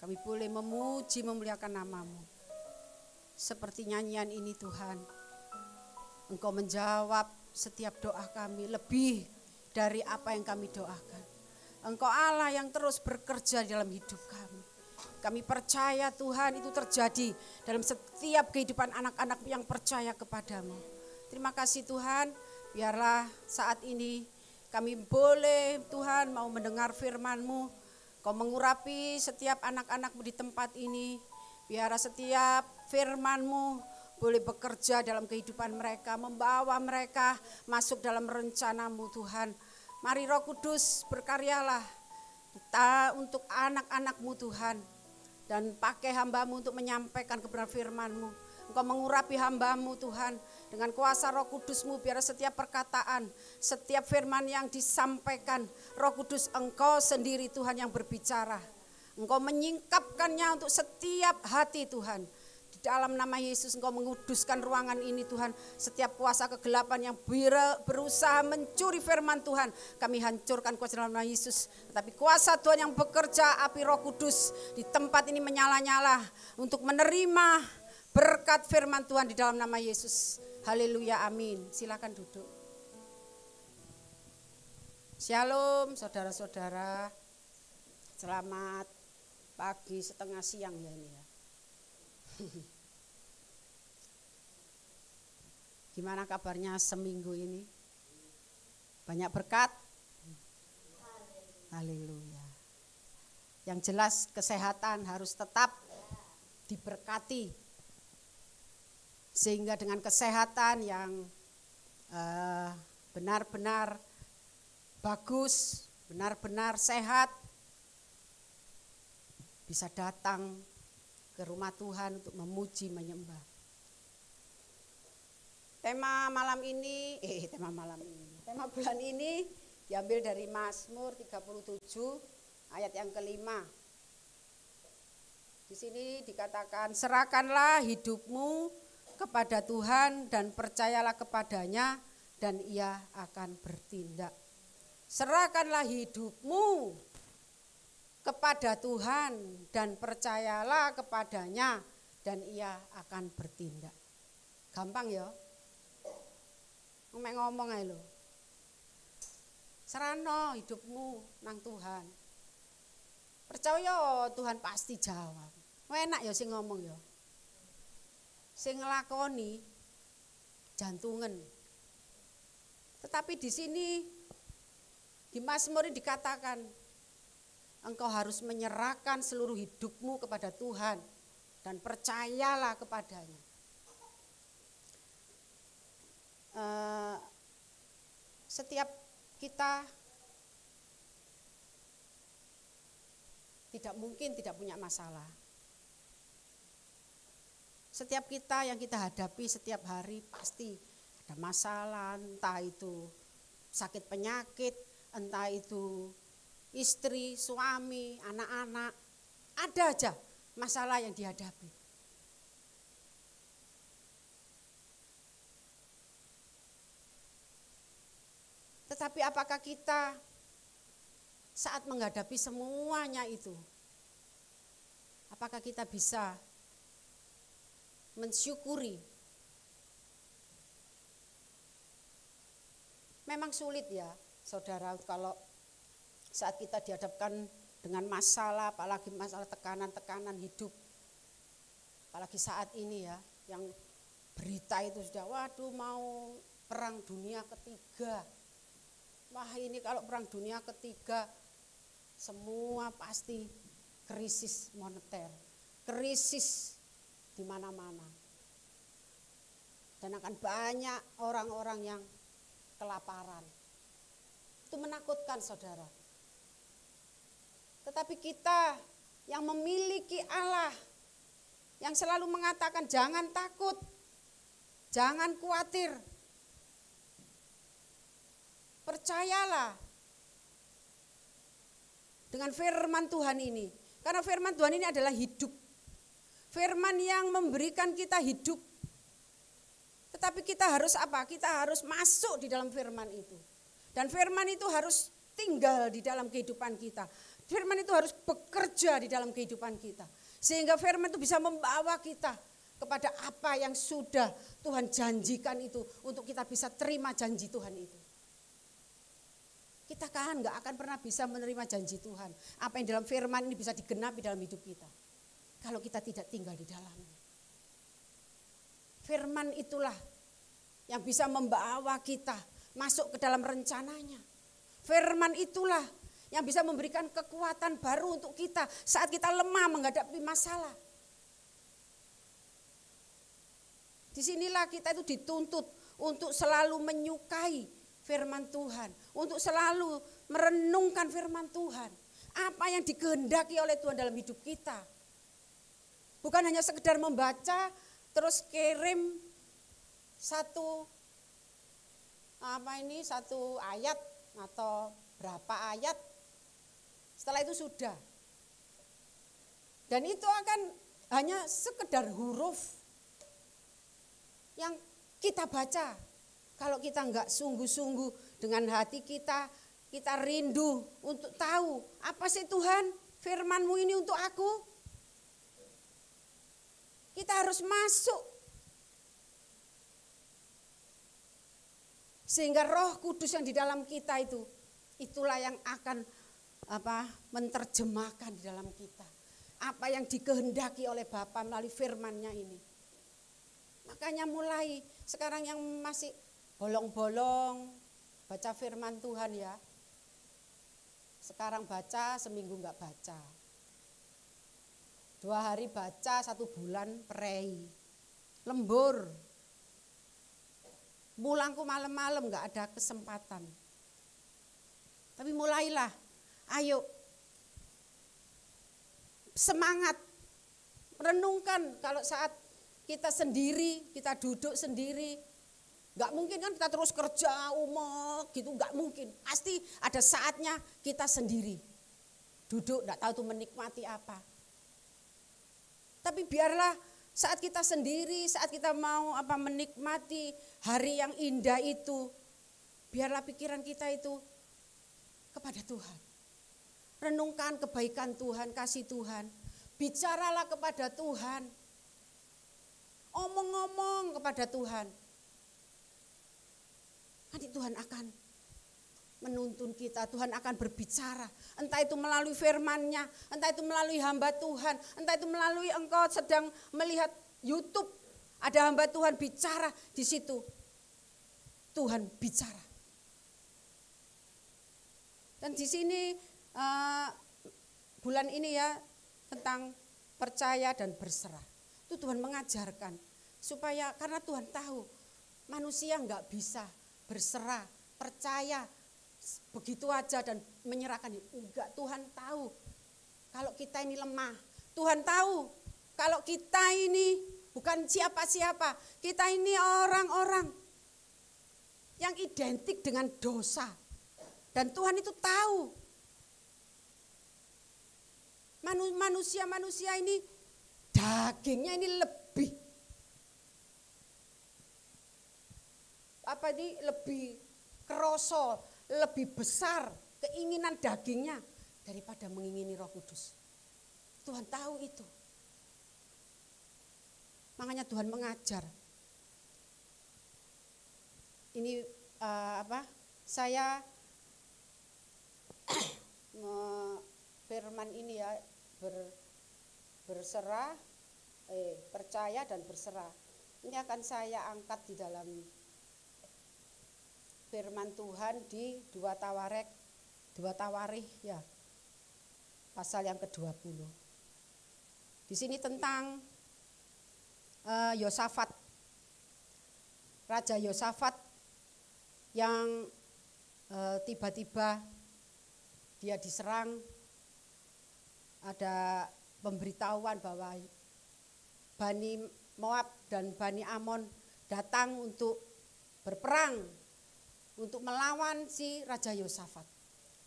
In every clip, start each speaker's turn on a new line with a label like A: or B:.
A: Kami boleh memuji, memuliakan nama-Mu. Seperti nyanyian ini Tuhan, Engkau menjawab setiap doa kami lebih dari apa yang kami doakan. Engkau Allah yang terus bekerja dalam hidup kami. Kami percaya Tuhan itu terjadi dalam setiap kehidupan anak-anak yang percaya kepadamu. Terima kasih Tuhan, biarlah saat ini kami boleh Tuhan mau mendengar firman-Mu. Kau mengurapi setiap anak-anak-Mu di tempat ini. Biarlah setiap firman-Mu boleh bekerja dalam kehidupan mereka, membawa mereka masuk dalam rencana-Mu Tuhan. Mari Roh Kudus berkaryalah kita untuk anak-anak-Mu Tuhan. Dan pakai hamba-Mu untuk menyampaikan kebenaran firman-Mu. Engkau mengurapi hamba-Mu Tuhan. Dengan kuasa Roh Kudus-Mu biar setiap perkataan, setiap firman yang disampaikan, Roh Kudus Engkau sendiri Tuhan yang berbicara. Engkau menyingkapkannya untuk setiap hati Tuhan. Di dalam nama Yesus Engkau menguduskan ruangan ini Tuhan. Setiap kuasa kegelapan yang berusaha mencuri firman Tuhan, kami hancurkan kuasa dalam nama Yesus. Tetapi kuasa Tuhan yang bekerja, api Roh Kudus di tempat ini menyala-nyala untuk menerima berkat firman Tuhan di dalam nama Yesus. Haleluya, amin. Silakan duduk. Shalom saudara-saudara. Selamat pagi setengah siang ya ini ya. Gimana kabarnya seminggu ini? Banyak berkat? Haleluya. Yang jelas kesehatan harus tetap diberkati. Sehingga dengan kesehatan yang benar-benar bagus, benar-benar sehat, bisa datang ke rumah Tuhan untuk memuji, menyembah. Tema bulan ini diambil dari Mazmur 37 ayat yang kelima. Di sini dikatakan, serahkanlah hidupmu kepada Tuhan dan percayalah kepadanya dan ia akan bertindak. Serahkanlah hidupmu kepada Tuhan dan percayalah kepadanya dan ia akan bertindak. Gampang ya? Ngomong aja lo. Serano hidupmu nang Tuhan. Percaya Tuhan pasti jawab. Enak ya sing ngomong ya. Sing nglakoni jantungan. Tetapi di sini di Mazmur dikatakan engkau harus menyerahkan seluruh hidupmu kepada Tuhan dan percayalah kepadanya. Setiap kita tidak mungkin tidak punya masalah. Setiap kita yang kita hadapi setiap hari pasti ada masalah, entah itu sakit penyakit, entah itu istri, suami, anak-anak, ada aja masalah yang dihadapi. Tetapi apakah kita saat menghadapi semuanya itu, apakah kita bisa mensyukuri? Memang sulit ya, saudara, kalau saat kita dihadapkan dengan masalah, apalagi masalah tekanan-tekanan hidup. Apalagi saat ini ya, yang berita itu sudah, waduh mau perang dunia ketiga. Wah ini kalau perang dunia ketiga, semua pasti krisis moneter, krisis di mana-mana. Dan akan banyak orang-orang yang kelaparan. Itu menakutkan saudara. Tetapi kita yang memiliki Allah, yang selalu mengatakan jangan takut, jangan khawatir. Percayalah dengan firman Tuhan ini. Karena firman Tuhan ini adalah hidup. Firman yang memberikan kita hidup. Tetapi kita harus apa? Kita harus masuk di dalam firman itu. Dan firman itu harus tinggal di dalam kehidupan kita. Firman itu harus bekerja di dalam kehidupan kita. Sehingga firman itu bisa membawa kita kepada apa yang sudah Tuhan janjikan itu. Untuk kita bisa terima janji Tuhan itu. Kita kan gak akan pernah bisa menerima janji Tuhan. Apa yang dalam firman ini bisa digenapi dalam hidup kita. Kalau kita tidak tinggal di dalamnya. Firman itulah yang bisa membawa kita masuk ke dalam rencananya. Firman itulah yang bisa memberikan kekuatan baru untuk kita saat kita lemah menghadapi masalah. Disinilah kita itu dituntut untuk selalu menyukai firman Tuhan. Untuk selalu merenungkan firman Tuhan. Apa yang dikehendaki oleh Tuhan dalam hidup kita. Bukan hanya sekedar membaca terus kirim satu ayat atau berapa ayat. Setelah itu sudah. Dan itu akan hanya sekedar huruf yang kita baca. Kalau kita enggak sungguh-sungguh dengan hati kita, kita rindu untuk tahu apa sih Tuhan firman-Mu ini untuk aku. Kita harus masuk. Sehingga Roh Kudus yang di dalam kita itu, itulah yang akan menerjemahkan di dalam kita. Apa yang dikehendaki oleh Bapa melalui firman-Nya ini. Makanya mulai sekarang yang masih bolong-bolong baca firman Tuhan ya. Sekarang baca, seminggu enggak baca. 2 hari baca, 1 bulan prei. Lembur. Pulangku malam-malam enggak ada kesempatan. Tapi mulailah, ayo semangat, renungkan kalau saat kita sendiri, kita duduk sendiri, gak mungkin kan kita terus kerja, gitu, gak mungkin. Pasti ada saatnya kita sendiri, duduk gak tahu tuh menikmati apa. Tapi biarlah saat kita sendiri, saat kita mau menikmati hari yang indah itu, biarlah pikiran kita itu kepada Tuhan. Renungkan kebaikan Tuhan, kasih Tuhan. Bicaralah kepada Tuhan. Omong-omong kepada Tuhan. Nanti Tuhan akan menuntun kita, Tuhan akan berbicara. Entah itu melalui firman-Nya, entah itu melalui hamba Tuhan, entah itu melalui engkau sedang melihat YouTube. Ada hamba Tuhan bicara di situ. Tuhan bicara. Dan di sini bulan ini ya tentang percaya dan berserah. Itu Tuhan mengajarkan supaya karena Tuhan tahu manusia enggak bisa berserah, percaya begitu aja dan menyerahkan. Enggak, Tuhan tahu kalau kita ini lemah. Tuhan tahu kalau kita ini bukan siapa-siapa. Kita ini orang-orang yang identik dengan dosa. Dan Tuhan itu tahu. Manusia-manusia ini dagingnya ini lebih kerosol, lebih besar keinginan dagingnya daripada mengingini Roh Kudus. Tuhan tahu itu. Makanya Tuhan mengajar. Ini saya firman ini ya percaya dan berserah. Ini akan saya angkat di dalam firman Tuhan di 2 Tawarikh ya. Pasal yang ke-20. Di sini tentang Yosafat. Raja Yosafat yang tiba-tiba dia diserang, ada pemberitahuan bahwa Bani Moab dan Bani Amon datang untuk berperang, untuk melawan si Raja Yosafat.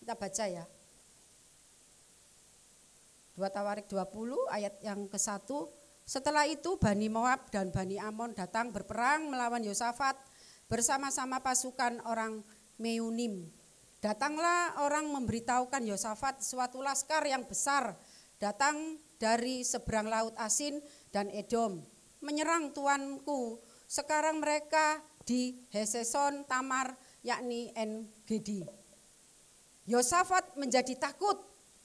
A: Kita baca ya. 2 Tawarikh 20 ayat yang ke-1. Setelah itu Bani Moab dan Bani Amon datang berperang melawan Yosafat bersama-sama pasukan orang Meunim. Datanglah orang memberitahukan Yosafat, suatu laskar yang besar datang dari seberang laut Asin dan Edom, menyerang tuanku. Sekarang mereka di Heseson Tamar, yakni En-Gedi. Yosafat menjadi takut.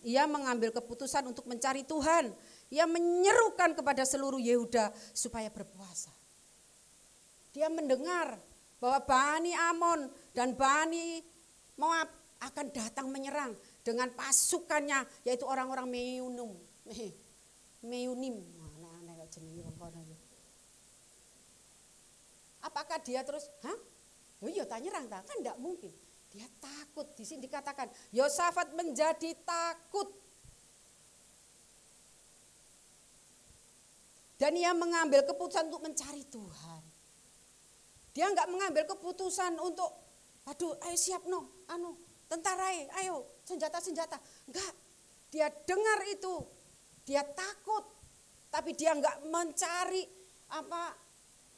A: Ia mengambil keputusan untuk mencari Tuhan. Ia menyerukan kepada seluruh Yehuda supaya berpuasa. Dia mendengar bahwa Bani Amon dan Bani Moab akan datang menyerang dengan pasukannya, yaitu orang-orang Meunim. Apakah dia terus, oh iya tak nyerang tak? Kan enggak mungkin. Dia takut. Di sini dikatakan Yosafat menjadi takut. Dan ia mengambil keputusan untuk mencari Tuhan. Dia enggak mengambil keputusan untuk aduh, ayo siap tentara, ayo senjata. Enggak, dia dengar itu, dia takut, tapi dia enggak mencari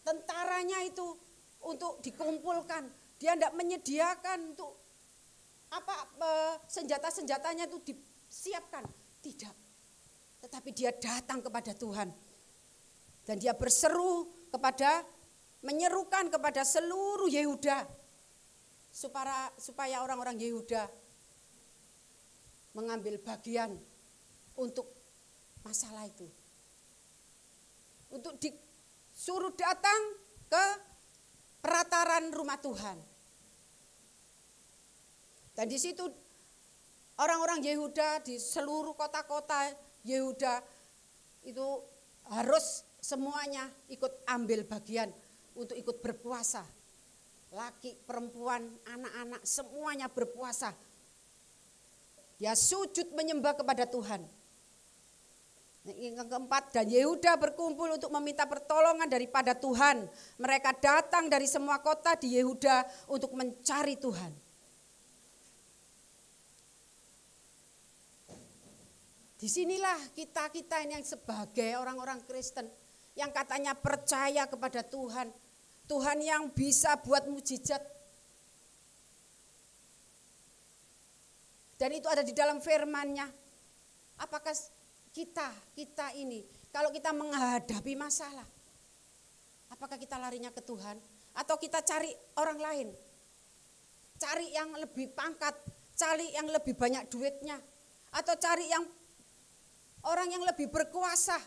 A: tentaranya itu untuk dikumpulkan. Dia enggak menyediakan untuk senjata-senjatanya itu disiapkan, tidak. Tetapi dia datang kepada Tuhan dan dia menyerukan kepada seluruh Yehuda. Supaya orang-orang Yehuda mengambil bagian untuk masalah itu. Untuk disuruh datang ke perataran rumah Tuhan. Dan di situ orang-orang Yehuda di seluruh kota-kota Yehuda itu harus semuanya ikut ambil bagian untuk ikut berpuasa. Laki, perempuan, anak-anak semuanya berpuasa. Dia sujud menyembah kepada Tuhan. Yang keempat, dan Yehuda berkumpul untuk meminta pertolongan daripada Tuhan. Mereka datang dari semua kota di Yehuda untuk mencari Tuhan. Disinilah kita ini yang sebagai orang-orang Kristen yang katanya percaya kepada Tuhan. Tuhan yang bisa buat mujizat. Dan itu ada di dalam firman-Nya. Apakah kita ini, kalau kita menghadapi masalah, apakah kita larinya ke Tuhan? Atau kita cari orang lain? Cari yang lebih pangkat, cari yang lebih banyak duitnya. Atau cari orang yang lebih berkuasa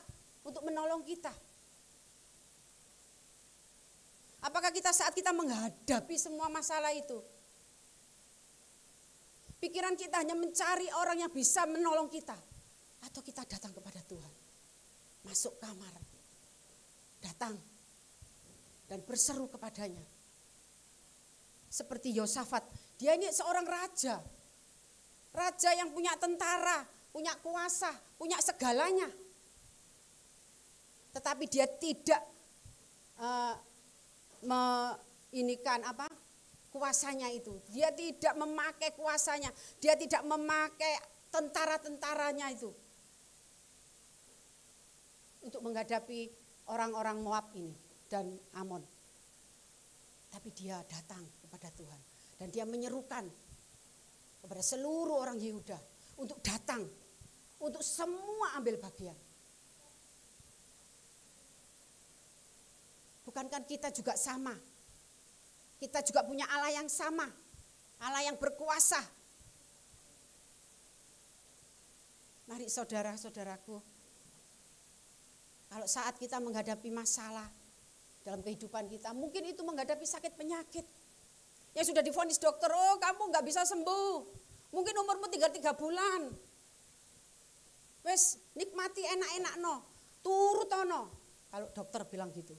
A: untuk menolong kita? Apakah saat kita menghadapi semua masalah itu, pikiran kita hanya mencari orang yang bisa menolong kita? Atau kita datang kepada Tuhan, masuk kamar, datang dan berseru kepadanya. Seperti Yosafat, dia ini seorang raja. Raja yang punya tentara, punya kuasa, punya segalanya. Tetapi dia tidak kuasanya itu. Dia tidak memakai kuasanya. Dia tidak memakai tentara-tentaranya itu untuk menghadapi orang-orang Moab ini dan Amon. Tapi dia datang kepada Tuhan dan dia menyerukan kepada seluruh orang Yehuda untuk datang, untuk semua ambil bagian. Bukankah kita juga sama? Kita juga punya Allah yang sama, Allah yang berkuasa. Mari saudara-saudaraku, kalau saat kita menghadapi masalah dalam kehidupan kita, mungkin itu menghadapi sakit penyakit yang sudah divonis dokter, oh kamu gak bisa sembuh, mungkin umurmu tinggal 3 bulan. Wes nikmati enak-enak no, turut no, kalau dokter bilang gitu.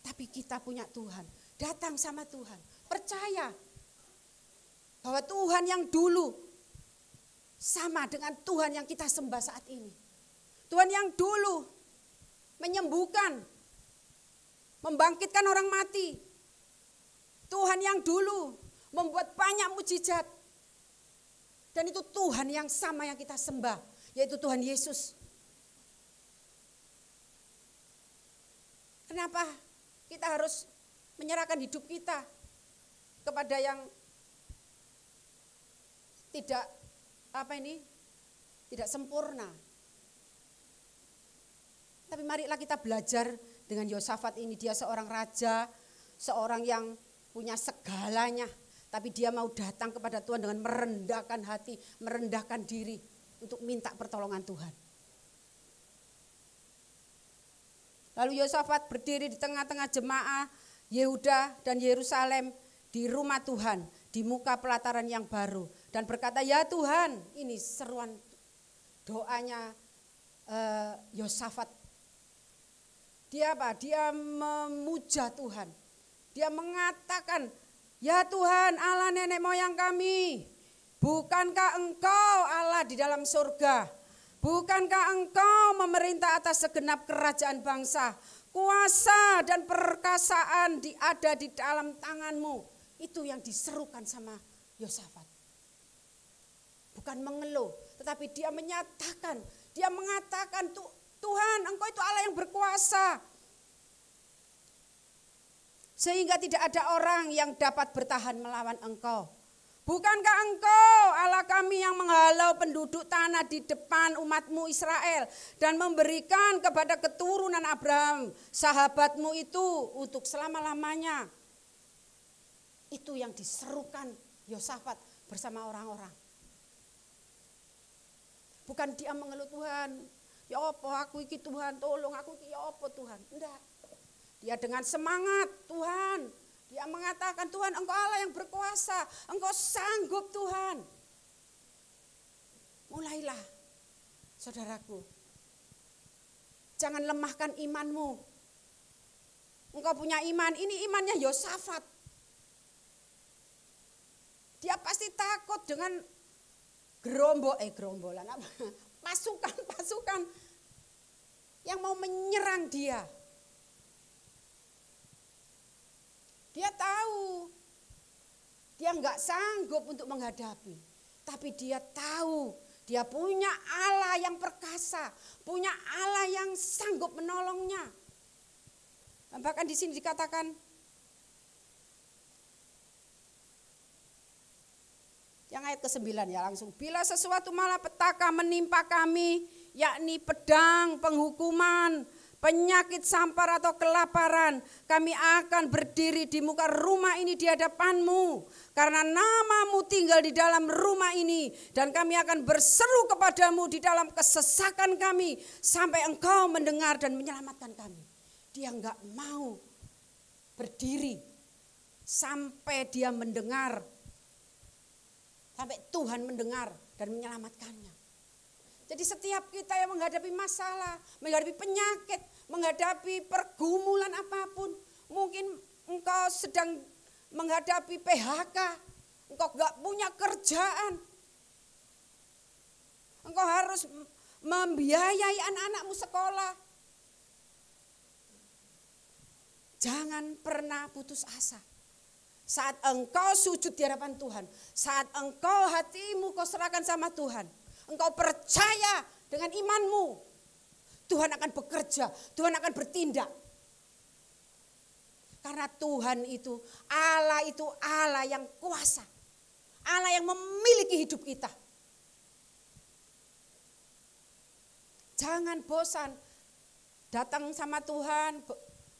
A: Tapi kita punya Tuhan, datang sama Tuhan, percaya bahwa Tuhan yang dulu sama dengan Tuhan yang kita sembah saat ini. Tuhan yang dulu menyembuhkan, membangkitkan orang mati. Tuhan yang dulu membuat banyak mujizat. Dan itu Tuhan yang sama yang kita sembah, yaitu Tuhan Yesus. Kenapa kita harus menyerahkan hidup kita kepada yang tidak tidak sempurna. Tapi marilah kita belajar dengan Yosafat ini. Dia seorang raja, seorang yang punya segalanya. Tapi dia mau datang kepada Tuhan dengan merendahkan hati, merendahkan diri untuk minta pertolongan Tuhan. Lalu Yosafat berdiri di tengah-tengah jemaah Yehuda dan Yerusalem di rumah Tuhan, di muka pelataran yang baru. Dan berkata, ya Tuhan, ini seruan doanya Yosafat. Dia apa? Dia memuja Tuhan. Dia mengatakan, ya Tuhan Allah nenek moyang kami, bukankah Engkau Allah di dalam surga? Bukankah Engkau memerintah atas segenap kerajaan bangsa? Kuasa dan perkasaan ada di dalam tangan-Mu. Itu yang diserukan sama Yosafat. Bukan mengeluh, tetapi dia menyatakan, dia mengatakan, Tuhan Engkau itu Allah yang berkuasa. Sehingga tidak ada orang yang dapat bertahan melawan Engkau. Bukankah Engkau Allah kami yang menghalau penduduk tanah di depan umat-Mu Israel dan memberikan kepada keturunan Abraham sahabat-Mu itu untuk selama-lamanya. Itu yang diserukan Yosafat bersama orang-orang. Bukan dia mengeluh, Tuhan, ya apa aku iki Tuhan, tolong aku iki ya apa Tuhan. Enggak. Dia dengan semangat, Tuhan. Dia mengatakan, Tuhan Engkau Allah yang berkuasa, Engkau sanggup Tuhan. Mulailah, saudaraku. Jangan lemahkan imanmu. Engkau punya iman, ini imannya Yosafat. Dia pasti takut dengan gerombolan apa? Pasukan yang mau menyerang dia. Dia tahu, dia enggak sanggup untuk menghadapi. Tapi dia tahu, dia punya Allah yang perkasa, punya Allah yang sanggup menolongnya. Bahkan di sini dikatakan, yang ayat ke-9 ya langsung. Bila sesuatu malapetaka menimpa kami, yakni pedang, penghukuman, penyakit sampar atau kelaparan, kami akan berdiri di muka rumah ini di hadapan-Mu. Karena nama-Mu tinggal di dalam rumah ini. Dan kami akan berseru kepadamu di dalam kesesakan kami. Sampai Engkau mendengar dan menyelamatkan kami. Dia enggak mau berdiri sampai dia mendengar. Sampai Tuhan mendengar dan menyelamatkannya. Jadi setiap kita yang menghadapi masalah, menghadapi penyakit, menghadapi pergumulan apapun, mungkin engkau sedang menghadapi PHK, engkau gak punya kerjaan, engkau harus membiayai anak-anakmu sekolah. Jangan pernah putus asa. Saat engkau sujud di hadapan Tuhan, saat engkau hatimu kau serahkan sama Tuhan, engkau percaya dengan imanmu, Tuhan akan bekerja, Tuhan akan bertindak. Karena Tuhan itu Allah yang kuasa, Allah yang memiliki hidup kita. Jangan bosan datang sama Tuhan,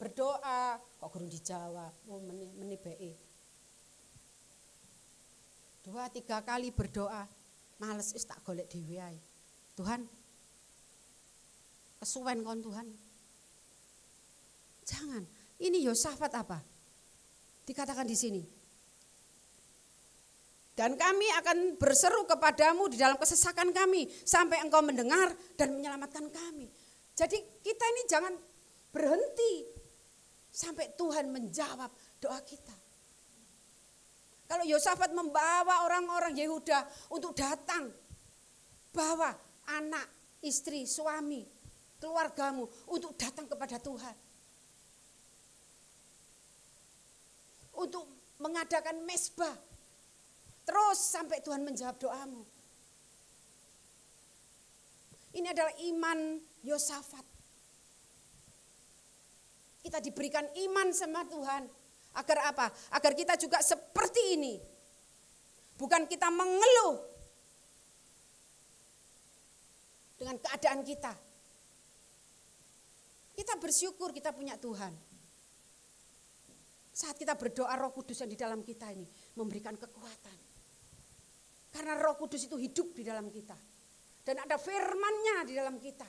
A: berdoa, kok gurung dijawab, menibei. 2-3 kali berdoa, males wis tak golek dhewe ae. Tuhan, kesuwen kon Tuhan. Jangan. Ini Yosafat apa? Dikatakan di sini. Dan kami akan berseru kepadamu di dalam kesesakan kami sampai engkau mendengar dan menyelamatkan kami. Jadi kita ini jangan berhenti sampai Tuhan menjawab doa kita. Kalau Yosafat membawa orang-orang Yehuda untuk datang, bawa anak, istri, suami, keluargamu untuk datang kepada Tuhan. Untuk mengadakan mezbah. Terus sampai Tuhan menjawab doamu. Ini adalah iman Yosafat. Kita diberikan iman sama Tuhan. Agar apa? Agar kita juga seperti ini. Bukan kita mengeluh dengan keadaan kita. Kita bersyukur kita punya Tuhan. Saat kita berdoa, Roh Kudus yang di dalam kita ini memberikan kekuatan. Karena Roh Kudus itu hidup di dalam kita. Dan ada firman-Nya di dalam kita.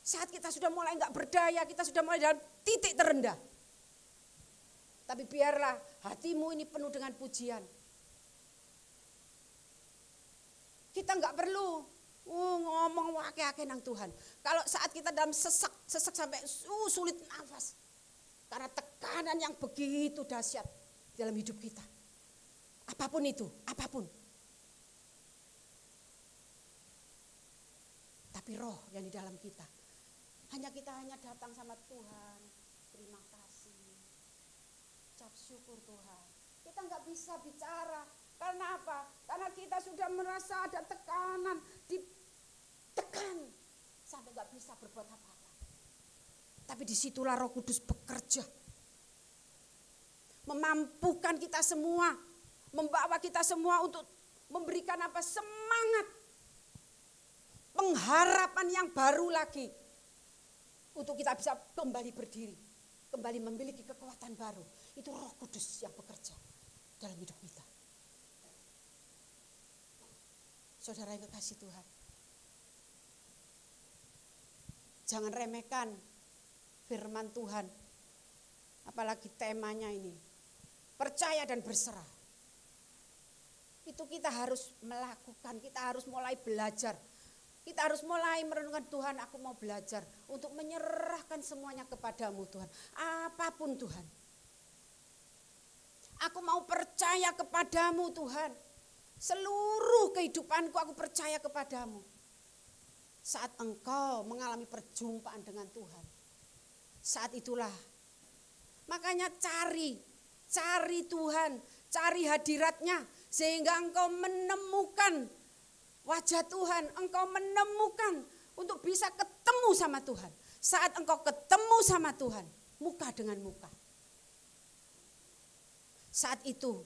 A: Saat kita sudah mulai enggak berdaya, kita sudah mulai dalam titik terendah. Tapi biarlah hatimu ini penuh dengan pujian. Kita enggak perlu ngomong wake-wake nang Tuhan. Kalau saat kita dalam sesak sampai sulit nafas. Karena tekanan yang begitu dahsyat dalam hidup kita. Apapun itu, apapun. Tapi roh yang di dalam kita. Kita hanya datang sama Tuhan. Terima kasih. Ucap syukur Tuhan. Kita enggak bisa bicara. Karena apa? Karena kita sudah merasa ada tekanan. Ditekan. Sampai enggak bisa berbuat apa-apa. Tapi disitulah Roh Kudus bekerja. Memampukan kita semua. Membawa kita semua untuk memberikan apa? Semangat. Pengharapan yang baru lagi. Untuk kita bisa kembali berdiri. Kembali memiliki kekuatan baru. Itu Roh Kudus yang bekerja dalam hidup kita. Saudara yang kekasih Tuhan. Jangan remehkan firman Tuhan. Apalagi temanya ini. Percaya dan berserah. Itu kita harus melakukan, kita harus mulai belajar. Kita harus mulai merenungkan Tuhan, aku mau belajar untuk menyerahkan semuanya kepadamu Tuhan. Apapun Tuhan. Aku mau percaya kepadamu Tuhan. Seluruh kehidupanku aku percaya kepadamu. Saat engkau mengalami perjumpaan dengan Tuhan. Saat itulah. Makanya cari Tuhan, cari hadiratnya. Sehingga engkau menemukan wajah Tuhan, engkau menemukan untuk bisa ketemu sama Tuhan. Saat engkau ketemu sama Tuhan, muka dengan muka. Saat itu,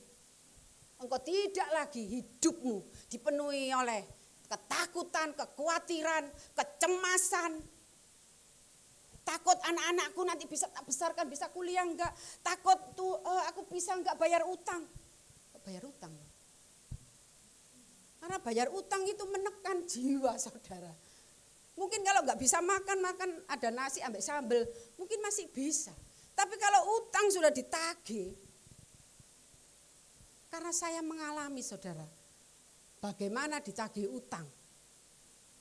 A: engkau tidak lagi hidupmu dipenuhi oleh ketakutan, kekhawatiran, kecemasan. Takut anak-anakku nanti bisa tak besarkan, bisa kuliah enggak. Takut aku bisa enggak bayar utang. Bayar utang. Karena bayar utang itu menekan jiwa saudara. Mungkin kalau nggak bisa makan ada nasi ambek sambal, mungkin masih bisa. Tapi kalau utang sudah ditagih, karena saya mengalami saudara, bagaimana ditagih utang.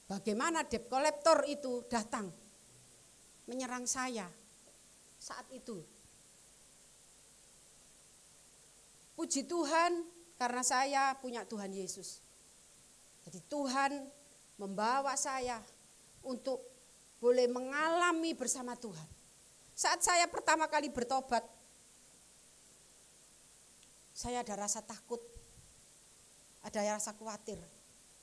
A: Bagaimana debt collector itu datang, menyerang saya saat itu. Puji Tuhan karena saya punya Tuhan Yesus. Jadi Tuhan membawa saya untuk boleh mengalami bersama Tuhan. Saat saya pertama kali bertobat, saya ada rasa takut, ada rasa khawatir.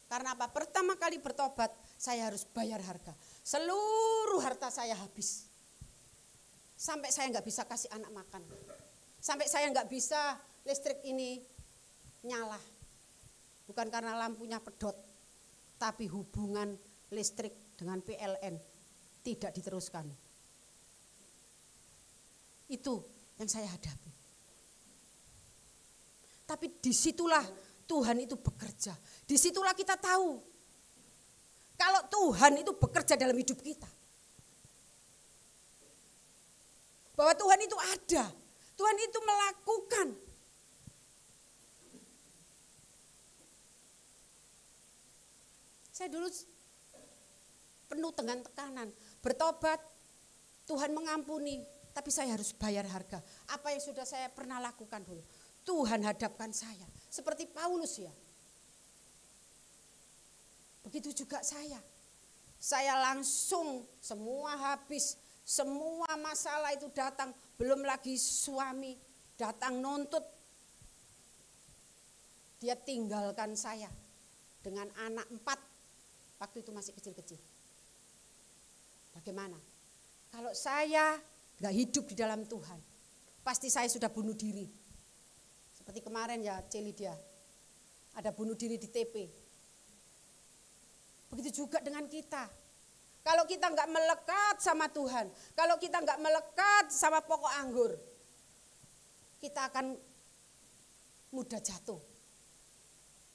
A: Karena apa? Pertama kali bertobat, saya harus bayar harga. Seluruh harta saya habis. Sampai saya nggak bisa kasih anak makan. Sampai saya nggak bisa listrik ini nyala. Bukan karena lampunya pedot, tapi hubungan listrik dengan PLN tidak diteruskan. Itu yang saya hadapi. Tapi disitulah Tuhan itu bekerja. Disitulah kita tahu kalau Tuhan itu bekerja dalam hidup kita. Bahwa Tuhan itu ada. Tuhan itu melakukan. Saya dulu penuh dengan tekanan. Bertobat, Tuhan mengampuni. Tapi saya harus bayar harga. Apa yang sudah saya pernah lakukan dulu. Tuhan hadapkan saya. Seperti Paulus ya. Begitu juga saya. Saya langsung semua habis. Semua masalah itu datang. Belum lagi suami datang nuntut. Dia tinggalkan saya. Dengan anak 4. Waktu itu masih kecil-kecil. Bagaimana? Kalau saya nggak hidup di dalam Tuhan, pasti saya sudah bunuh diri. Seperti kemarin ya Celidia, ada bunuh diri di TP. Begitu juga dengan kita. Kalau kita nggak melekat sama Tuhan, kalau kita nggak melekat sama pokok anggur, kita akan mudah jatuh.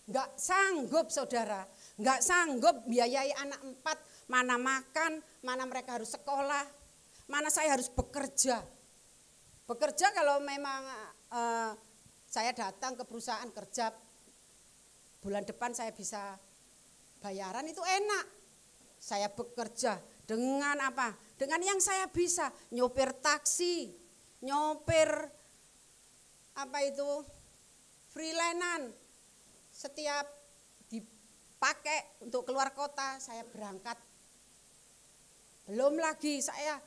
A: Nggak sanggup saudara, nggak sanggup biayai anak 4, mana makan, mana mereka harus sekolah, mana saya harus bekerja. Bekerja kalau memang saya datang ke perusahaan kerja, bulan depan saya bisa bayaran itu enak. Saya bekerja dengan apa? Dengan yang saya bisa, nyopir taksi, nyopir apa itu, freelance. Setiap dipakai untuk keluar kota, saya berangkat. Belum lagi saya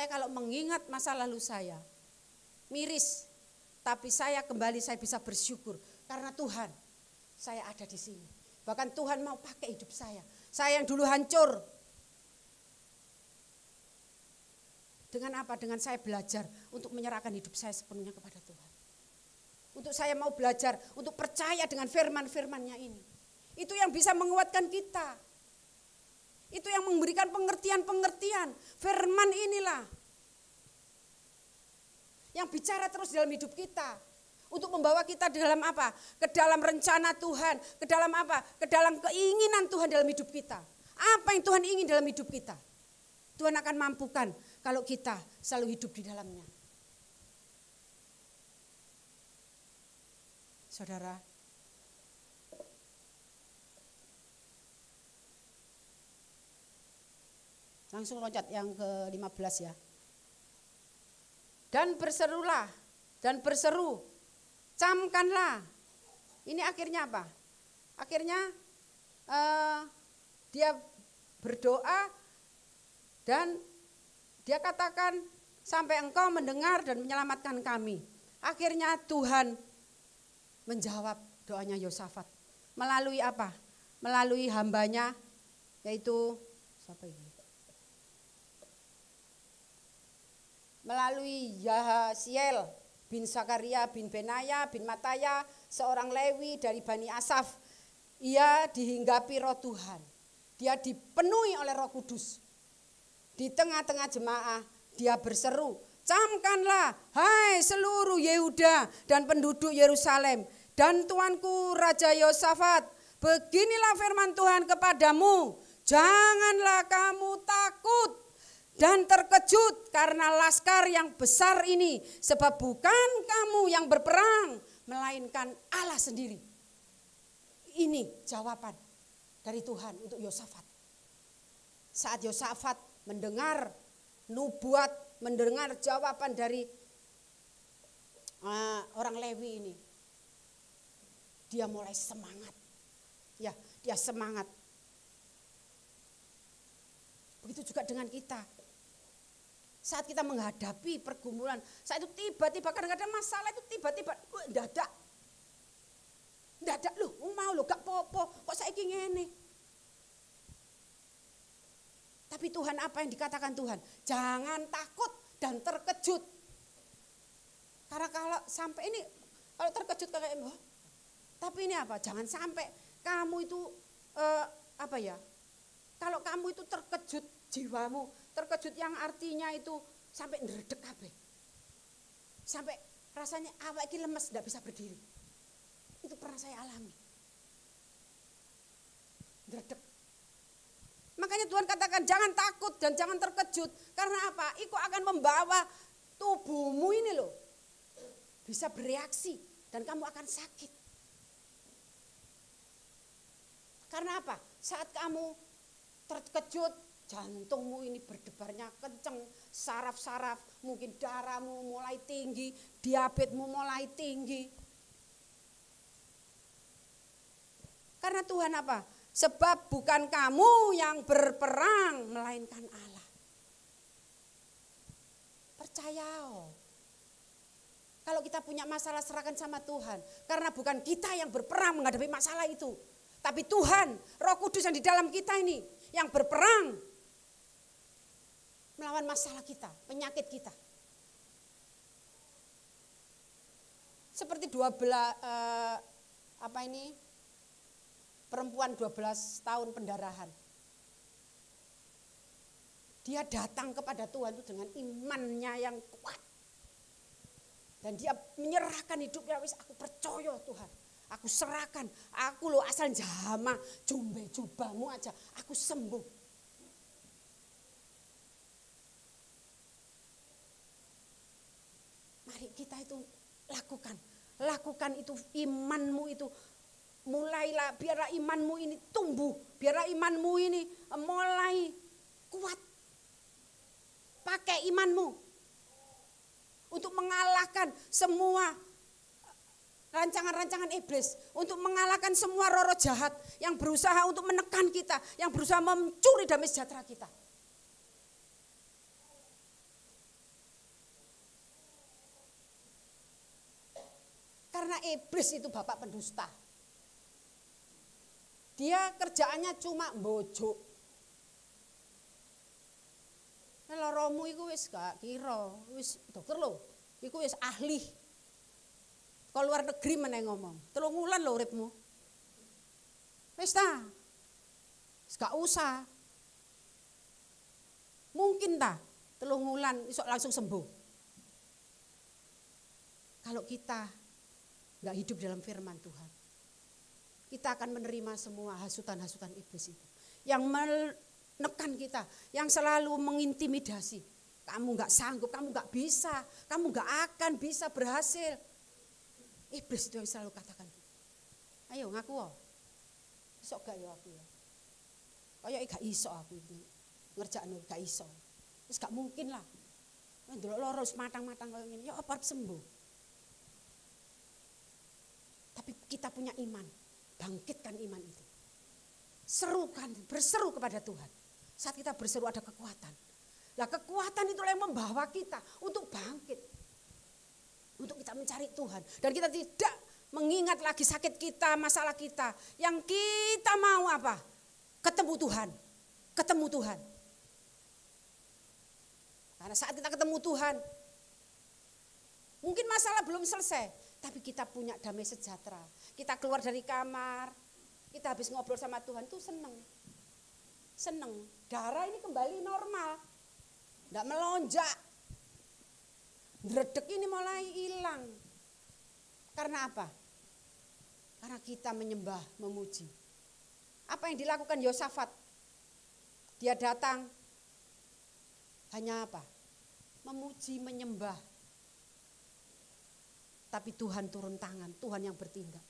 A: kalau mengingat masa lalu saya, miris. Tapi saya bisa bersyukur karena Tuhan, saya ada di sini. Bahkan Tuhan mau pakai hidup saya. Saya yang dulu hancur. Dengan apa? Dengan saya belajar untuk menyerahkan hidup saya sepenuhnya kepada Tuhan. Untuk saya mau belajar, untuk percaya dengan firman-firmannya ini. Itu yang bisa menguatkan kita. Itu yang memberikan pengertian-pengertian. Firman inilah yang bicara terus dalam hidup kita. Untuk membawa kita dalam apa? Ke dalam rencana Tuhan. Ke dalam apa? Ke dalam keinginan Tuhan dalam hidup kita. Apa yang Tuhan ingin dalam hidup kita? Tuhan akan mampukan kalau kita selalu hidup di dalamnya. Saudara, langsung loncat yang ke-15 ya. Dan berserulah, dan berseru, camkanlah. Ini akhirnya apa? Akhirnya dia berdoa dan dia katakan, sampai engkau mendengar dan menyelamatkan kami. Akhirnya Tuhan menjawab doanya Yosafat. Melalui apa? Melalui hambanya, yaitu siapa ini? Melalui Yahasiel bin Zakaria bin Benaya bin Mataya, seorang Lewi dari Bani Asaf. Ia dihinggapi roh Tuhan. Dia dipenuhi oleh Roh Kudus. Di tengah-tengah jemaah dia berseru, camkanlah hai seluruh Yehuda dan penduduk Yerusalem dan tuanku Raja Yosafat, beginilah firman Tuhan kepadamu, janganlah kamu takut dan terkejut karena laskar yang besar ini, sebab bukan kamu yang berperang, melainkan Allah sendiri. Ini jawaban dari Tuhan untuk Yosafat. Saat Yosafat mendengar nubuat, mendengar jawaban dari orang Lewi ini, dia mulai semangat. Ya, dia semangat. Begitu juga dengan kita. Saat kita menghadapi pergumulan, saat itu tiba-tiba kadang-kadang masalah itu tiba-tiba dadak. Dadak loh, mau loh gak popo, kok saiki ngene. Tapi Tuhan, apa yang dikatakan Tuhan? Jangan takut dan terkejut. Karena kalau sampai ini, kalau terkejut kayak tapi ini apa? Jangan sampai kamu itu kalau kamu itu terkejut jiwamu, terkejut yang artinya itu sampai ndredeg kabeh. Sampai rasanya awak iki lemes, enggak bisa berdiri. Itu pernah saya alami. Ndredeg. Makanya Tuhan katakan jangan takut dan jangan terkejut. Karena apa? Itu akan membawa tubuhmu ini loh bisa bereaksi dan kamu akan sakit. Karena apa? Saat kamu terkejut, jantungmu ini berdebarnya kenceng, saraf-saraf, mungkin darahmu mulai tinggi, diabetesmu mulai tinggi. Karena Tuhan apa? Sebab bukan kamu yang berperang, melainkan Allah. Percaya. Kalau kita punya masalah, serahkan sama Tuhan. Karena bukan kita yang berperang menghadapi masalah itu. Tapi Tuhan, Roh Kudus yang di dalam kita ini, yang berperang. melawan masalah kita, penyakit kita. Seperti perempuan 12 tahun pendarahan. Dia datang kepada Tuhan itu dengan imannya yang kuat. Dan dia menyerahkan hidupnya, wis aku percaya Tuhan. Aku serahkan, aku lo asal jama jumbe jubahmu aja, aku sembuh. Mari kita itu lakukan itu imanmu itu. Mulailah biarlah imanmu ini tumbuh, biarlah imanmu ini mulai kuat. Pakai imanmu untuk mengalahkan semua rancangan-rancangan iblis, untuk mengalahkan semua roh-roh jahat yang berusaha untuk menekan kita, yang berusaha mencuri damai sejahtera kita. Karena iblis itu bapak pendusta. Dia kerjaannya cuma mbojok. Loromu iku wis gak kira, wis dokter lho, iku wis ahli. Kalau luar negeri meneh ngomong, 3 wulan lho uripmu. Wis ta. Wis gak usah. Mungkin ta 3 wulan iso langsung sembuh. Kalau kita gak hidup dalam firman Tuhan, kita akan menerima semua hasutan-hasutan iblis itu. Yang menekan kita, yang selalu mengintimidasi. Kamu gak sanggup, kamu gak bisa, kamu gak akan bisa berhasil. Iblis itu yang selalu katakan. Ayo ngaku oh. Iso gak ya aku ya. Kayak gak iso aku ini. Ngerjakno gak iso. Wis gak mungkin lah. Ndelok loro matang-matang kaya ngene, ya apa sembuh. Tapi kita punya iman. Bangkitkan iman itu. Serukan, berseru kepada Tuhan. Saat kita berseru ada kekuatan. Nah kekuatan itulah yang membawa kita untuk bangkit. Untuk kita mencari Tuhan. Dan kita tidak mengingat lagi sakit kita, masalah kita. Yang kita mau apa? Ketemu Tuhan. Ketemu Tuhan. Karena saat kita ketemu Tuhan, mungkin masalah belum selesai. Tapi kita punya damai sejahtera. Kita keluar dari kamar, kita habis ngobrol sama Tuhan tuh seneng. Seneng. Darah ini kembali normal. Enggak melonjak. Dredeg ini mulai hilang. Karena apa? Karena kita menyembah, memuji. Apa yang dilakukan Yosafat? Dia datang hanya apa? Memuji, menyembah. Tapi Tuhan turun tangan, Tuhan yang bertindak.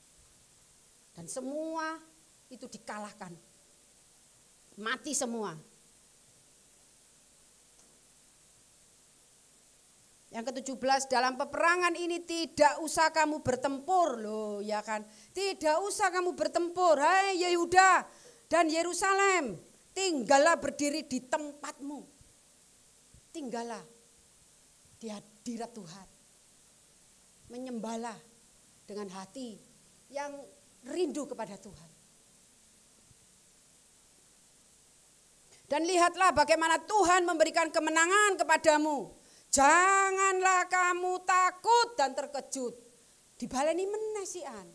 A: Dan semua itu dikalahkan. Mati semua. Yang ke-17, dalam peperangan ini tidak usah kamu bertempur loh, ya kan? Tidak usah kamu bertempur, hai Yehuda dan Yerusalem, tinggallah berdiri di tempatmu. Tinggallah di hadirat Tuhan. Menyembahlah dengan hati yang rindu kepada Tuhan. Dan lihatlah bagaimana Tuhan memberikan kemenangan kepadamu. Janganlah kamu takut dan terkejut. Dibaleni meneh sian.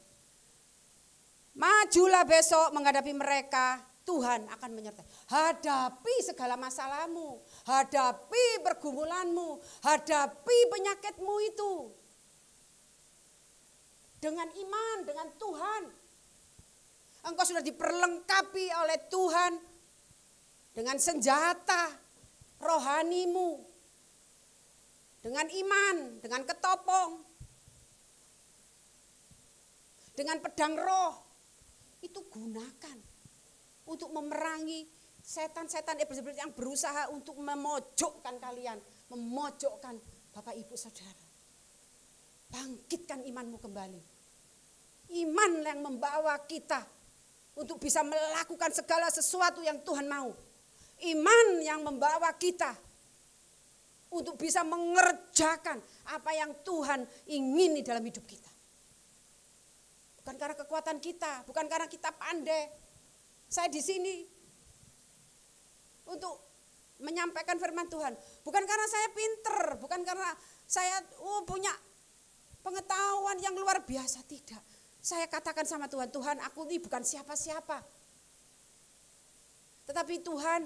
A: Majulah besok menghadapi mereka. Tuhan akan menyertai. Hadapi segala masalahmu. Hadapi pergumulanmu. Hadapi penyakitmu itu. Dengan iman, dengan Tuhan. Engkau sudah diperlengkapi oleh Tuhan. Dengan senjata rohanimu. Dengan iman, dengan ketopong. Dengan pedang roh. Itu gunakan. Untuk memerangi setan-setan iblis yang berusaha untuk memojokkan kalian. Memojokkan Bapak Ibu Saudara. Bangkitkan imanmu kembali. Iman yang membawa kita untuk bisa melakukan segala sesuatu yang Tuhan mau. Iman yang membawa kita untuk bisa mengerjakan apa yang Tuhan ingini dalam hidup kita. Bukan karena kekuatan kita, bukan karena kita pandai. Saya di sini untuk menyampaikan firman Tuhan. Bukan karena saya pinter, bukan karena saya punya pengetahuan yang luar biasa, tidak. Saya katakan sama Tuhan, Tuhan aku ini bukan siapa-siapa. Tetapi Tuhan,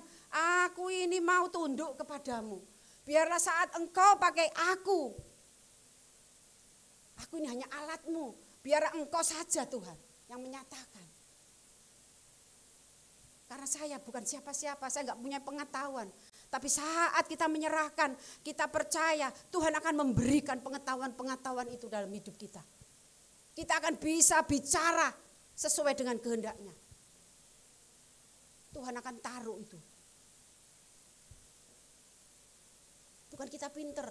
A: aku ini mau tunduk kepadamu. Biarlah saat Engkau pakai aku ini hanya alatmu. Biar Engkau saja Tuhan yang menyatakan. Karena saya bukan siapa-siapa, saya enggak punya pengetahuan. Tapi saat kita menyerahkan, kita percaya Tuhan akan memberikan pengetahuan-pengetahuan itu dalam hidup kita. Kita akan bisa bicara sesuai dengan kehendaknya. Tuhan akan taruh itu. Bukan kita pinter.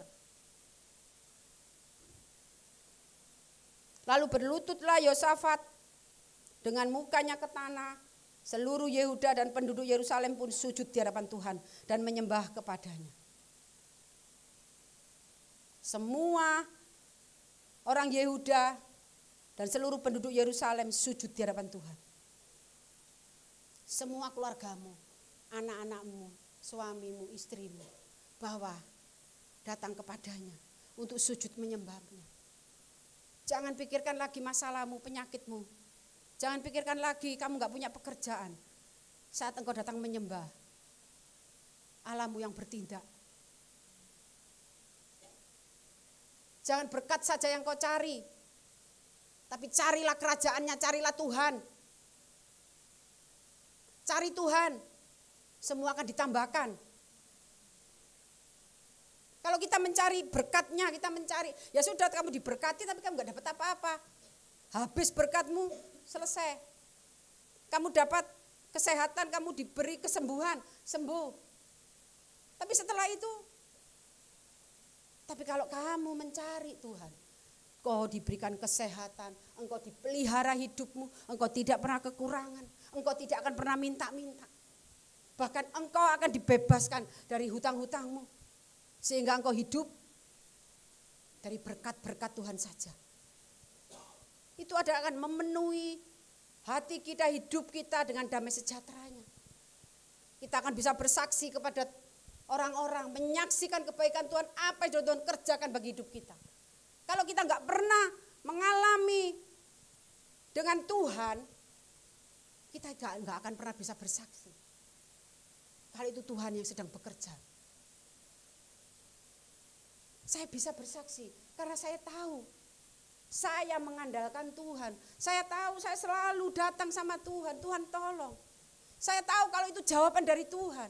A: Lalu berlututlah Yosafat dengan mukanya ke tanah. Seluruh Yehuda dan penduduk Yerusalem pun sujud di hadapan Tuhan dan menyembah kepadanya. Semua orang Yehuda dan seluruh penduduk Yerusalem sujud di hadapan Tuhan. Semua keluargamu, anak-anakmu, suamimu, istrimu, bahwa datang kepadanya untuk sujud menyembahnya. Jangan pikirkan lagi masalahmu, penyakitmu. Jangan pikirkan lagi kamu gak punya pekerjaan. Saat engkau datang menyembah, Allahmu yang bertindak. Jangan berkat saja yang kau cari, tapi carilah kerajaannya, carilah Tuhan. Cari Tuhan, semua akan ditambahkan. Kalau kita mencari berkatnya, kita mencari, ya sudah kamu diberkati tapi kamu gak dapat apa-apa. Habis berkatmu, selesai. Kamu dapat kesehatan, kamu diberi kesembuhan, sembuh. Tapi setelah itu, tapi kalau kamu mencari Tuhan, engkau diberikan kesehatan, engkau dipelihara hidupmu, engkau tidak pernah kekurangan, engkau tidak akan pernah minta-minta. Bahkan engkau akan dibebaskan dari hutang-hutangmu, sehingga engkau hidup dari berkat-berkat Tuhan saja. Itu akan memenuhi hati kita, hidup kita dengan damai sejahteranya. Kita akan bisa bersaksi kepada orang-orang, menyaksikan kebaikan Tuhan, apa yang Tuhan kerjakan bagi hidup kita. Kalau kita nggak pernah mengalami dengan Tuhan, kita nggak akan pernah bisa bersaksi. Kalau itu Tuhan yang sedang bekerja. Saya bisa bersaksi karena saya tahu. Saya mengandalkan Tuhan. Saya tahu saya selalu datang sama Tuhan. Tuhan tolong. Saya tahu kalau itu jawaban dari Tuhan.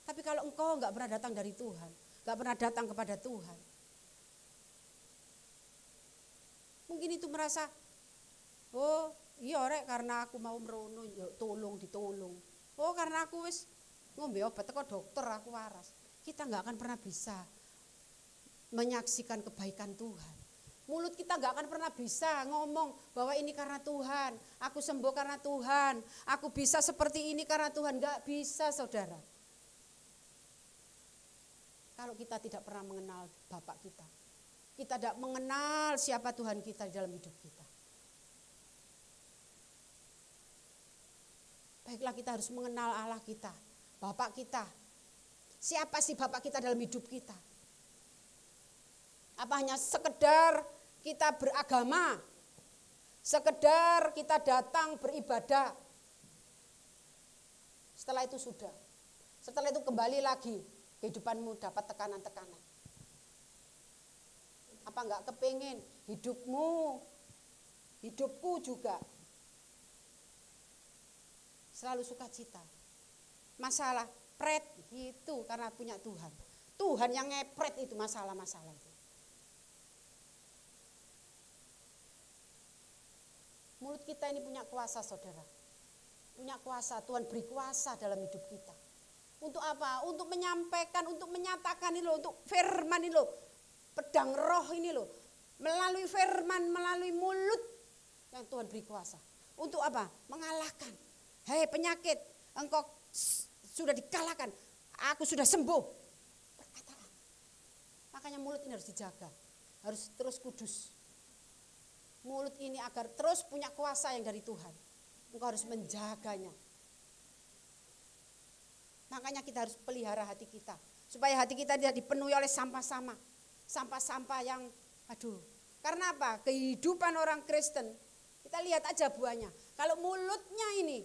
A: Tapi kalau engkau enggak pernah datang dari Tuhan, enggak pernah datang kepada Tuhan, mungkin itu merasa, oh iya rek karena aku mau merono, tolong ditolong. Oh karena aku wis ngombe obat teko dokter aku waras. Kita enggak akan pernah bisa menyaksikan kebaikan Tuhan. Mulut kita gak akan pernah bisa ngomong bahwa ini karena Tuhan, aku sembuh karena Tuhan, aku bisa seperti ini karena Tuhan. Gak bisa saudara. Kalau kita tidak pernah mengenal Bapak kita tidak mengenal siapa Tuhan kita di dalam hidup kita. Baiklah kita harus mengenal Allah kita, Bapak kita. Siapa sih Bapak kita dalam hidup kita? Apa hanya sekedar kita beragama, sekedar kita datang beribadah. Setelah itu sudah. Setelah itu kembali lagi kehidupanmu dapat tekanan-tekanan. Apa enggak kepingin hidupku juga selalu sukacita. Masalah pret itu karena punya Tuhan. Tuhan yang ngepret itu masalah-masalah itu. Mulut kita ini punya kuasa saudara. Punya kuasa, Tuhan beri kuasa dalam hidup kita. Untuk apa? Untuk menyampaikan, untuk menyatakan ini loh, untuk firman ini loh. Pedang roh ini loh. Melalui firman, melalui mulut yang Tuhan beri kuasa. Untuk apa? Mengalahkan. Hei penyakit, engkau sudah dikalahkan. Aku sudah sembuh. Perkataan. Makanya mulut ini harus dijaga. Harus terus kudus. Mulut ini agar terus punya kuasa yang dari Tuhan. Engkau harus menjaganya. Makanya kita harus pelihara hati kita. Supaya hati kita tidak dipenuhi oleh sampah-sampah yang aduh. Karena apa? Kehidupan orang Kristen, kita lihat aja buahnya. Kalau mulutnya ini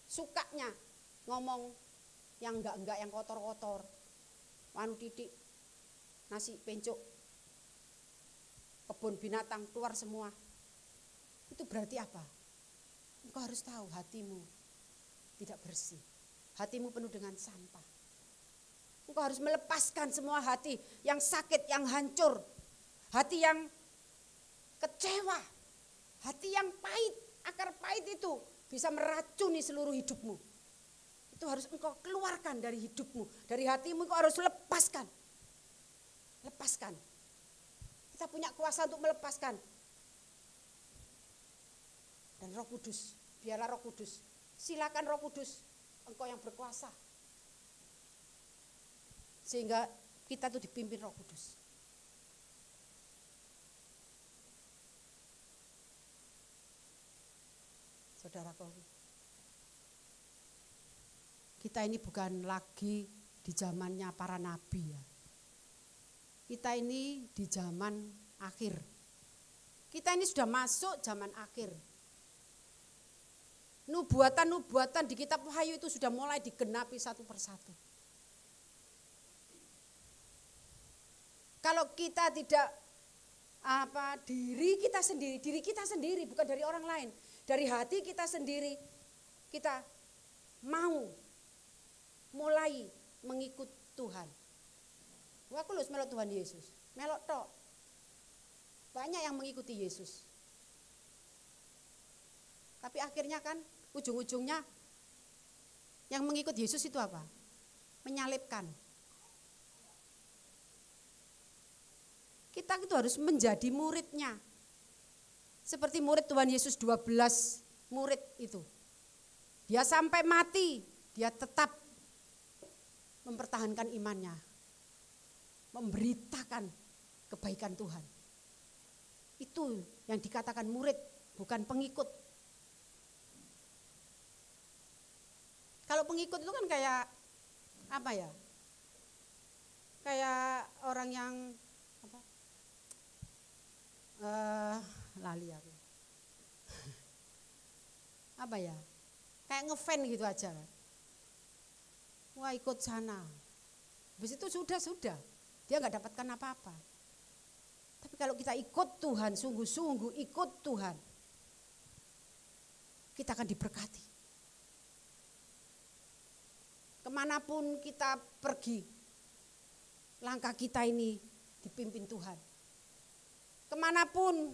A: sukanya ngomong yang enggak, yang kotor-kotor. Wanu titik, nasi pencuk, kebun binatang keluar semua. Itu berarti apa? Engkau harus tahu hatimu tidak bersih. Hatimu penuh dengan sampah. Engkau harus melepaskan semua hati yang sakit, yang hancur. Hati yang kecewa. Hati yang pahit. Akar pahit itu bisa meracuni seluruh hidupmu. Itu harus engkau keluarkan dari hidupmu. Dari hatimu engkau harus lepaskan. Lepaskan. Kita punya kuasa untuk melepaskan. Dan Roh Kudus, biarlah Roh Kudus. Silakan Roh Kudus, engkau yang berkuasa. Sehingga kita tuh dipimpin Roh Kudus. Saudaraku, kita ini bukan lagi di zamannya para nabi ya. Kita ini di zaman akhir. Kita ini sudah masuk zaman akhir. Nubuatan-nubuatan di kitab Wahyu itu sudah mulai digenapi satu persatu. Kalau kita tidak diri kita sendiri bukan dari orang lain, dari hati kita sendiri, kita mau mulai mengikut Tuhan. Aku lulus melok Tuhan Yesus, melok tok. Banyak yang mengikuti Yesus. Tapi akhirnya kan ujung-ujungnya yang mengikut Yesus itu apa? Menyalibkan. Kita itu harus menjadi muridnya. Seperti murid Tuhan Yesus 12 murid itu. Dia sampai mati, dia tetap mempertahankan imannya. Memberitakan kebaikan Tuhan. Itu yang dikatakan murid, bukan pengikut. Kalau pengikut itu kan kayak apa ya? Kayak orang yang lali aku. Apa ya? Kayak ngefan gitu aja. Wah, ikut sana. Habis itu sudah. Dia nggak dapatkan apa-apa. Tapi kalau kita ikut Tuhan, sungguh-sungguh ikut Tuhan, kita akan diberkati. Kemanapun kita pergi, langkah kita ini dipimpin Tuhan. Kemanapun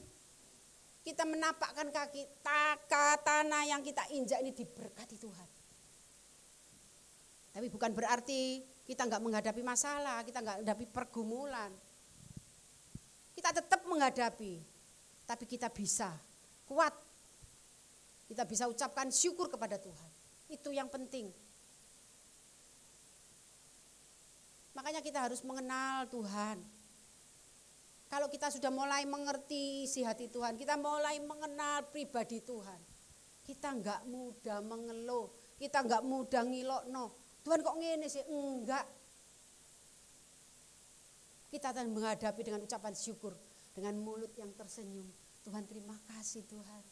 A: kita menapakkan kaki, tanah yang kita injak ini diberkati Tuhan. Tapi bukan berarti kita nggak menghadapi masalah, kita nggak menghadapi pergumulan. Kita tetap menghadapi, tapi kita bisa kuat. Kita bisa ucapkan syukur kepada Tuhan. Itu yang penting. Makanya kita harus mengenal Tuhan. Kalau kita sudah mulai mengerti isi hati Tuhan, kita mulai mengenal pribadi Tuhan. Kita enggak mudah mengeluh, kita enggak mudah ngilokno. Tuhan kok ngene sih? Enggak. Kita akan menghadapi dengan ucapan syukur, dengan mulut yang tersenyum. Tuhan, terima kasih Tuhan.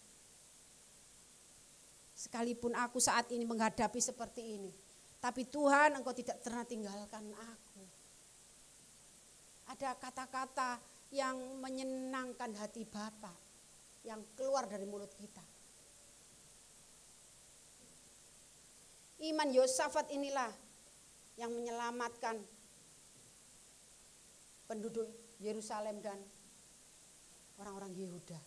A: Sekalipun aku saat ini menghadapi seperti ini, tapi Tuhan, Engkau tidak pernah tinggalkan aku. Ada kata-kata yang menyenangkan hati Bapa yang keluar dari mulut kita. Iman Yosafat inilah yang menyelamatkan penduduk Yerusalem dan orang-orang Yehuda.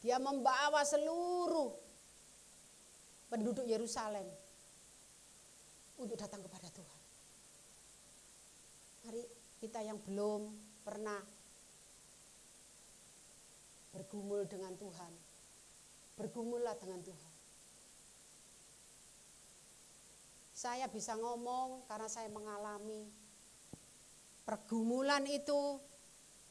A: Dia membawa seluruh penduduk Yerusalem untuk datang kepada Tuhan. Mari kita yang belum pernah bergumul dengan Tuhan, bergumullah dengan Tuhan. Saya bisa ngomong karena saya mengalami pergumulan itu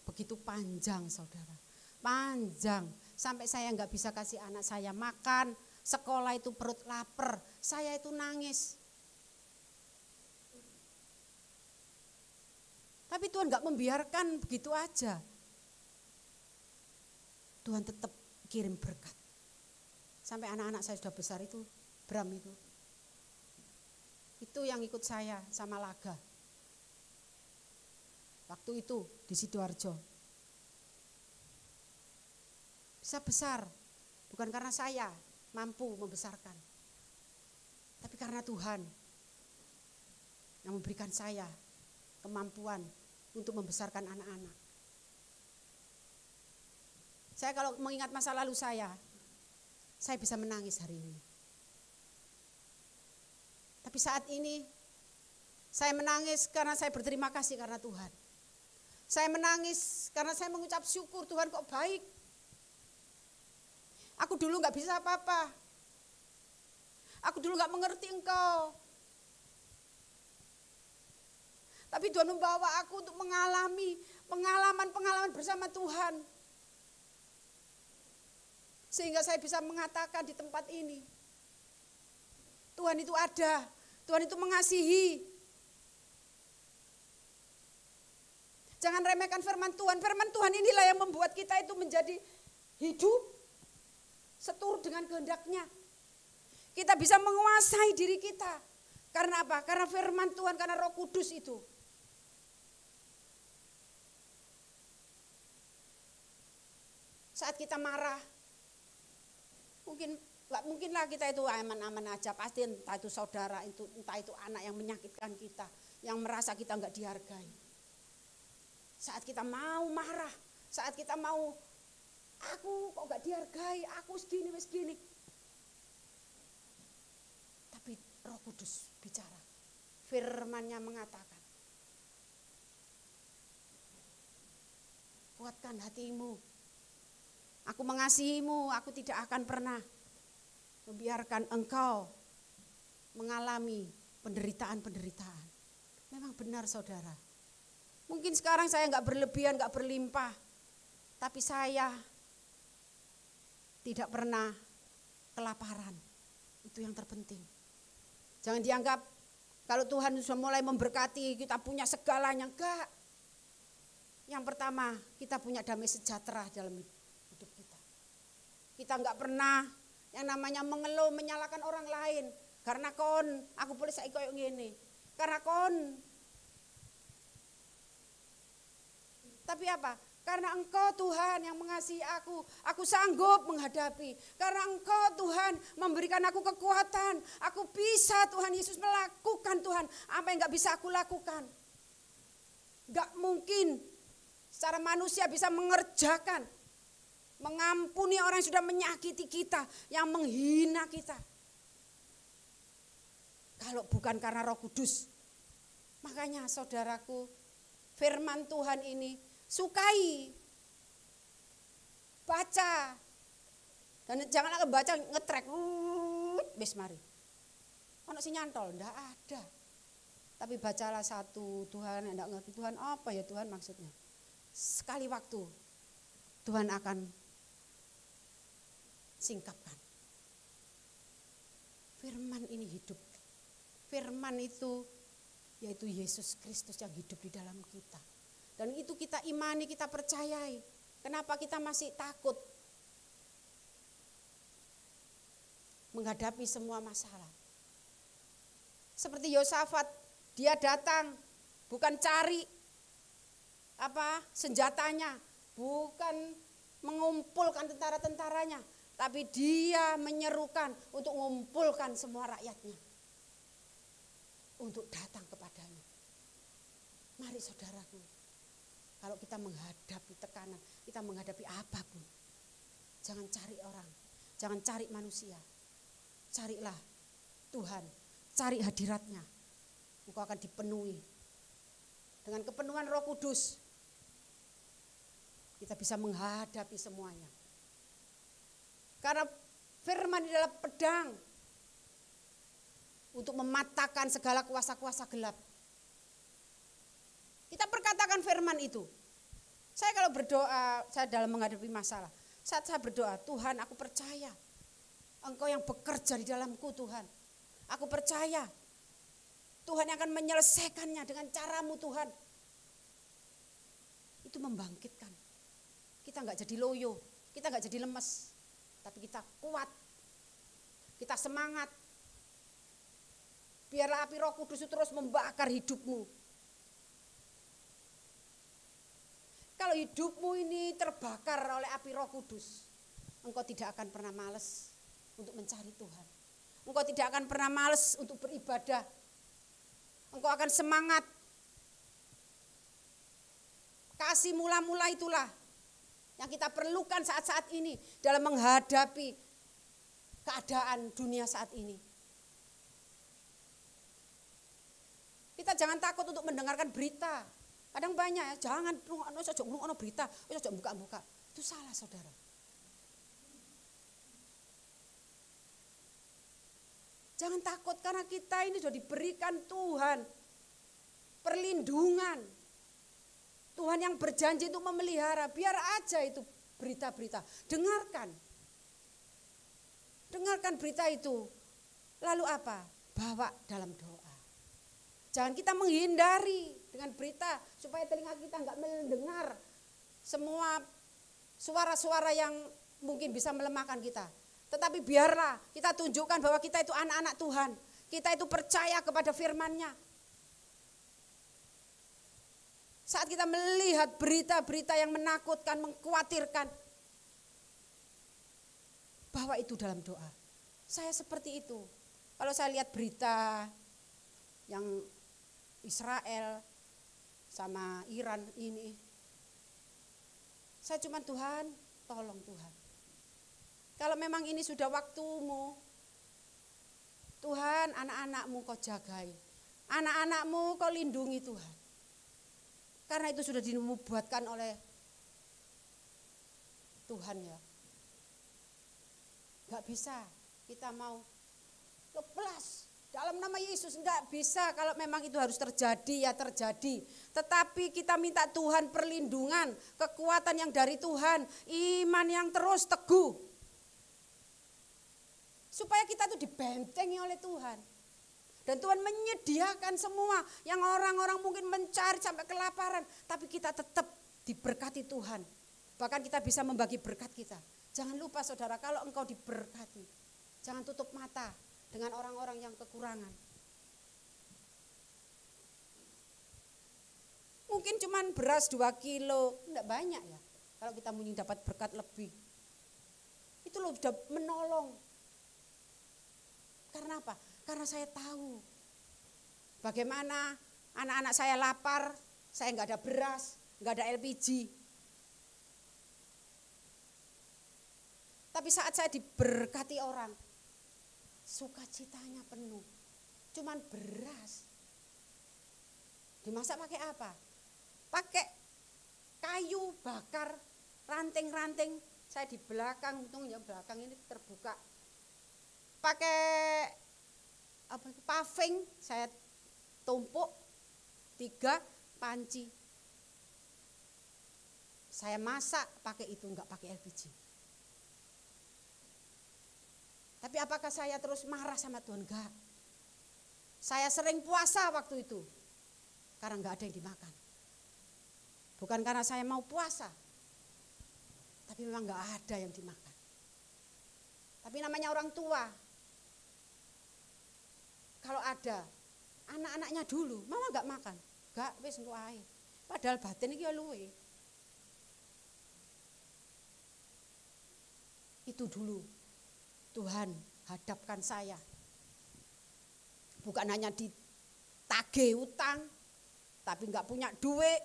A: begitu panjang, saudara. Panjang, sampai saya nggak bisa kasih anak saya makan, sekolah itu perut lapar, saya itu nangis. Tapi Tuhan gak membiarkan begitu aja. Tuhan tetap kirim berkat. Sampai anak-anak saya sudah besar itu, Bram itu yang ikut saya sama Laga. Waktu itu di Sidoarjo. Bisa besar, bukan karena saya mampu membesarkan. Tapi karena Tuhan yang memberikan saya kemampuan untuk membesarkan anak-anak. Saya kalau mengingat masa lalu saya bisa menangis hari ini. Tapi saat ini saya menangis karena saya berterima kasih karena Tuhan. Saya menangis karena saya mengucap syukur, Tuhan kok baik. Aku dulu gak bisa apa-apa. Aku dulu gak mengerti Engkau. Tapi Tuhan membawa aku untuk mengalami pengalaman-pengalaman bersama Tuhan. Sehingga saya bisa mengatakan di tempat ini, Tuhan itu ada, Tuhan itu mengasihi. Jangan remehkan firman Tuhan. Firman Tuhan inilah yang membuat kita itu menjadi hidup seturut dengan kehendak-Nya. Kita bisa menguasai diri kita. Karena apa? Karena firman Tuhan, karena Roh Kudus itu. Saat kita marah, nggak mungkinlah kita itu aman-aman aja. Pasti entah itu saudara, entah itu anak yang menyakitkan kita, yang merasa kita nggak dihargai. Saat kita mau marah, saat kita mau, aku kok nggak dihargai, aku segini. Tapi Roh Kudus bicara, firman-Nya mengatakan, kuatkan hatimu. Aku mengasihimu, aku tidak akan pernah membiarkan engkau mengalami penderitaan-penderitaan. Memang benar saudara. Mungkin sekarang saya enggak berlebihan, enggak berlimpah. Tapi saya tidak pernah kelaparan. Itu yang terpenting. Jangan dianggap kalau Tuhan sudah mulai memberkati, kita punya segalanya. Enggak. Yang pertama, kita punya damai sejahtera dalam hidup kita. Kita enggak pernah yang namanya mengeluh, menyalahkan orang lain. Karena aku boleh saiki koyo ngene. Karena tapi apa? Karena Engkau Tuhan yang mengasihi aku sanggup menghadapi. Karena Engkau Tuhan memberikan aku kekuatan, aku bisa Tuhan Yesus melakukan Tuhan apa yang enggak bisa aku lakukan. Enggak mungkin secara manusia bisa mengerjakan, mengampuni orang yang sudah menyakiti kita, yang menghina kita. Kalau bukan karena Roh Kudus. Makanya saudaraku, firman Tuhan ini sukai baca. Dan jangan baca ngetrek, wis mari. Ono sing nyantol, ndak ada. Tapi bacalah satu, Tuhan enggak ngerti Tuhan apa ya Tuhan maksudnya. Sekali waktu Tuhan akan singkapkan. Firman ini hidup. Firman itu yaitu Yesus Kristus yang hidup di dalam kita. Dan itu kita imani, kita percayai. Kenapa kita masih takut menghadapi semua masalah? Seperti Yosafat, dia datang bukan cari senjatanya, bukan mengumpulkan tentara-tentaranya, tapi dia menyerukan untuk mengumpulkan semua rakyatnya untuk datang kepadanya. Mari saudaraku, kalau kita menghadapi tekanan, kita menghadapi apapun, jangan cari orang, jangan cari manusia, carilah Tuhan, cari hadiratnya, engkau akan dipenuhi dengan kepenuhan Roh Kudus. Kita bisa menghadapi semuanya. Karena firman adalah pedang untuk mematahkan segala kuasa-kuasa gelap. Kita perkatakan firman itu. Saya kalau berdoa, saya dalam menghadapi masalah, saat saya berdoa, Tuhan aku percaya Engkau yang bekerja di dalamku Tuhan. Aku percaya Tuhan yang akan menyelesaikannya dengan caramu Tuhan. Itu membangkitkan. Kita enggak jadi loyo, kita enggak jadi lemes. Tapi kita kuat, kita semangat. Biarlah api Roh Kudus itu terus membakar hidupmu. Kalau hidupmu ini terbakar oleh api Roh Kudus, engkau tidak akan pernah malas untuk mencari Tuhan. Engkau tidak akan pernah malas untuk beribadah. Engkau akan semangat. Kasih mula-mula itulah yang kita perlukan saat-saat ini dalam menghadapi keadaan dunia saat ini. Kita jangan takut untuk mendengarkan berita. Kadang banyak ya, jangan ngrungokno berita, ojo buka-buka. Itu salah saudara. Jangan takut karena kita ini sudah diberikan Tuhan perlindungan. Tuhan yang berjanji untuk memelihara, biar aja itu berita-berita. Dengarkan berita itu. Lalu apa? Bawa dalam doa. Jangan kita menghindari dengan berita supaya telinga kita enggak mendengar semua suara-suara yang mungkin bisa melemahkan kita. Tetapi biarlah kita tunjukkan bahwa kita itu anak-anak Tuhan. Kita itu percaya kepada firman-Nya. Saat kita melihat berita-berita yang menakutkan, mengkhawatirkan, bawa itu dalam doa. Saya seperti itu. Kalau saya lihat berita yang Israel sama Iran ini, saya cuma Tuhan, tolong Tuhan. Kalau memang ini sudah waktumu, Tuhan, anak-anakmu kau jagai. Anak-anakmu kau lindungi Tuhan. Karena itu sudah dinubuatkan oleh Tuhan ya. Gak bisa kita mau lepas dalam nama Yesus, gak bisa. Kalau memang itu harus terjadi ya terjadi. Tetapi kita minta Tuhan perlindungan, kekuatan yang dari Tuhan, iman yang terus teguh. Supaya kita tuh dibentengi oleh Tuhan. Dan Tuhan menyediakan semua yang orang-orang mungkin mencari sampai kelaparan. Tapi kita tetap diberkati Tuhan. Bahkan kita bisa membagi berkat kita. Jangan lupa saudara, kalau engkau diberkati, jangan tutup mata dengan orang-orang yang kekurangan. Mungkin cuman beras 2 kilo, enggak banyak ya. Kalau kita mungkin dapat berkat lebih. Itu loh sudah menolong. Karena apa? Karena saya tahu bagaimana anak-anak saya lapar, saya enggak ada beras, enggak ada LPG. Tapi saat saya diberkati orang, sukacitanya penuh. Cuman beras. Dimasak pakai apa? Pakai kayu bakar, ranting-ranting. Saya di belakang, untungnya belakang ini terbuka. Pakai apa? Paving, saya tumpuk 3 panci. Saya masak pakai itu, enggak pakai LPG. Tapi apakah saya terus marah sama Tuhan? Enggak. Saya sering puasa waktu itu. Karena enggak ada yang dimakan. Bukan karena saya mau puasa. Tapi memang enggak ada yang dimakan. Tapi namanya orang tua. Kalau ada anak-anaknya dulu, mama enggak makan. Enggak, wis engko ae. Padahal batin iki ya luwe. Itu dulu. Tuhan hadapkan saya. Bukan hanya ditagih utang, tapi enggak punya duit.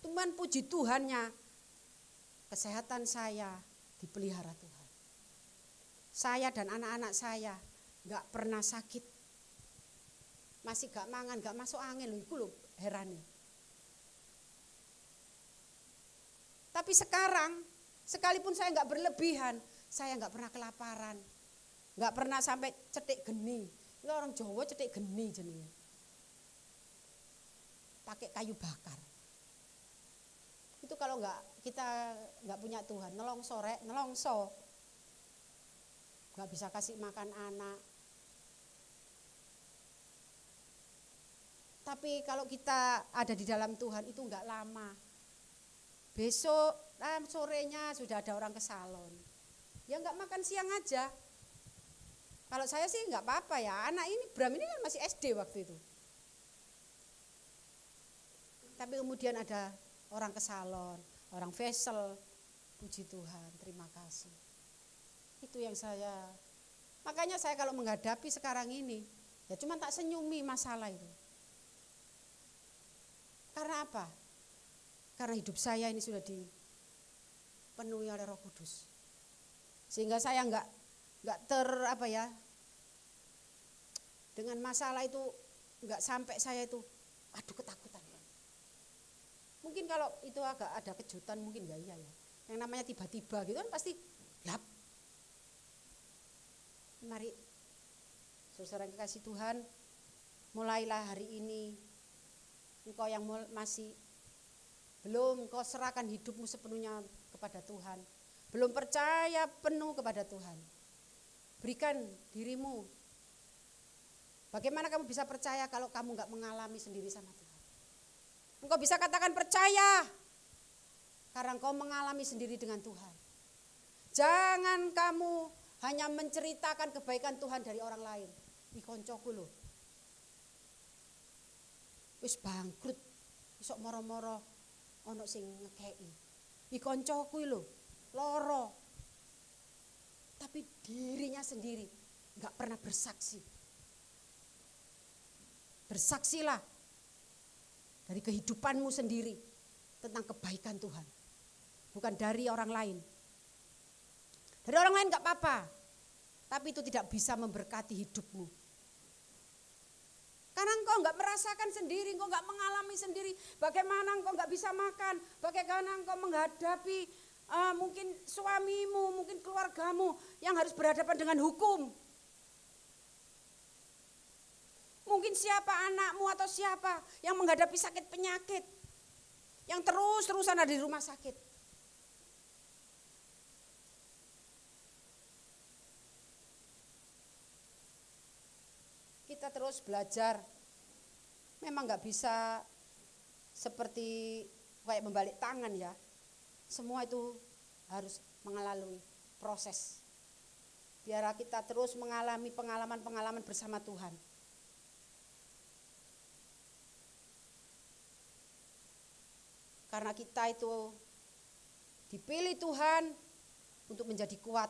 A: Tuhan puji Tuhannya, kesehatan saya dipelihara Tuhan. Saya dan anak-anak saya enggak pernah sakit. Masih enggak mangan, enggak masuk angin lho, iku lho herane. Tapi sekarang sekalipun saya enggak berlebihan, saya enggak pernah kelaparan. Enggak pernah sampai cetik geni. Itu orang Jawa cetik geni jenenge. Pakai kayu bakar. Itu kalau kita enggak punya Tuhan, nelongso rek, nelongso. nggak bisa kasih makan anak. Tapi kalau kita ada di dalam Tuhan itu nggak lama. Besok sorenya sudah ada orang ke salon. Ya nggak makan siang aja. Kalau saya sih nggak apa-apa ya. Anak ini Bram ini kan masih SD waktu itu. Tapi kemudian ada orang ke salon, orang vesel. Puji Tuhan, terima kasih. Itu yang makanya saya kalau menghadapi sekarang ini, ya cuma tak senyumi masalah itu. Karena apa? Karena hidup saya ini sudah dipenuhi oleh Roh Kudus. Sehingga saya enggak dengan masalah itu enggak sampai saya itu aduh ketakutan. Mungkin kalau itu agak ada kejutan mungkin ya iya ya. Yang namanya tiba-tiba gitu kan pasti lap. Mari saudara yang kekasih Tuhan, mulailah hari ini engkau yang masih belum kau serahkan hidupmu sepenuhnya kepada Tuhan, belum percaya penuh kepada Tuhan, berikan dirimu. Bagaimana kamu bisa percaya kalau kamu enggak mengalami sendiri sama Tuhan? Engkau bisa katakan percaya karena engkau mengalami sendiri dengan Tuhan. Jangan kamu hanya menceritakan kebaikan Tuhan dari orang lain. Ih koncoku lho, wis bangkrut, isok moro-moro ono sing ngekei. Ih koncoku lho, loro. Tapi dirinya sendiri enggak pernah bersaksi. Bersaksilah dari kehidupanmu sendiri tentang kebaikan Tuhan. Bukan dari orang lain. Dari orang lain enggak apa-apa. Tapi itu tidak bisa memberkati hidupmu. Karena engkau enggak merasakan sendiri, engkau enggak mengalami sendiri. Bagaimana engkau enggak bisa makan, bagaimana engkau menghadapi mungkin suamimu, mungkin keluargamu yang harus berhadapan dengan hukum. Mungkin siapa anakmu atau siapa yang menghadapi sakit penyakit. Yang terus-terusan ada di rumah sakit. Kita terus belajar. Memang nggak bisa seperti kayak membalik tangan ya. Semua itu harus mengalami proses. Biar kita terus mengalami pengalaman-pengalaman bersama Tuhan. Karena kita itu dipilih Tuhan untuk menjadi kuat,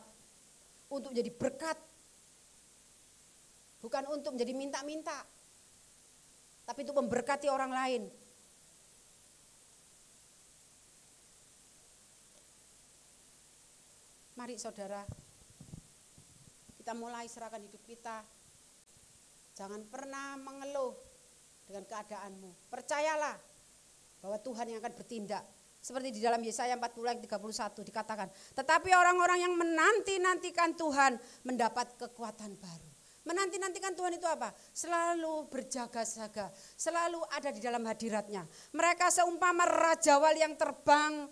A: untuk menjadi berkat. Bukan untuk menjadi minta-minta, tapi untuk memberkati orang lain. Mari saudara, kita mulai serahkan hidup kita. Jangan pernah mengeluh dengan keadaanmu. Percayalah bahwa Tuhan yang akan bertindak. Seperti di dalam Yesaya 40 ayat 31 dikatakan, tetapi orang-orang yang menanti-nantikan Tuhan mendapat kekuatan baru. Menanti-nantikan Tuhan itu apa? Selalu berjaga-jaga, selalu ada di dalam hadiratnya. Mereka seumpama raja wali yang terbang,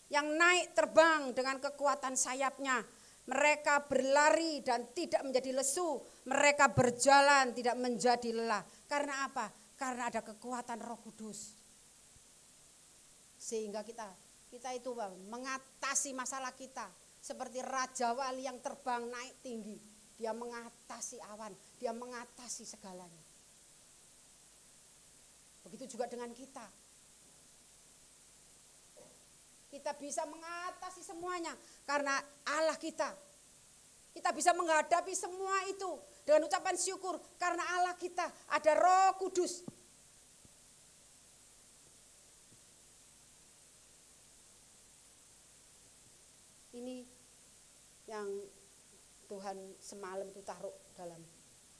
A: yang naik terbang dengan kekuatan sayapnya. Mereka berlari dan tidak menjadi lesu, mereka berjalan tidak menjadi lelah. Karena apa? Karena ada kekuatan Roh Kudus. Sehingga kita itu mengatasi masalah kita. Seperti raja wali yang terbang naik tinggi. Dia mengatasi awan, dia mengatasi segalanya. Begitu juga dengan kita. Kita bisa mengatasi semuanya karena Allah kita. Kita bisa menghadapi semua itu dengan ucapan syukur karena Allah kita ada Roh Kudus. Ini yang Tuhan semalam itu taruh dalam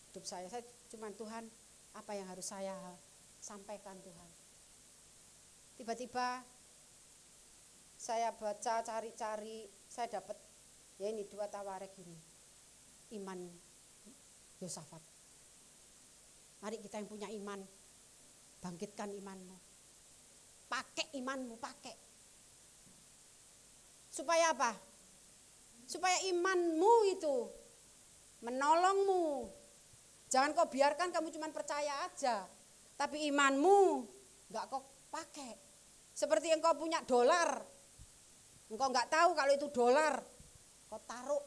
A: hidup saya. Saya cuma Tuhan, apa yang harus saya sampaikan Tuhan. Tiba-tiba saya baca, cari-cari, saya dapat ya ini 2 tawarek ini. Iman Yosafat. Mari kita yang punya iman, bangkitkan imanmu. Pakai imanmu, pakai. Supaya apa? Supaya imanmu itu menolongmu. Jangan kau biarkan kamu cuma percaya aja, tapi imanmu enggak kau pakai. Seperti engkau punya dolar, engkau enggak tahu kalau itu dolar, kau taruh.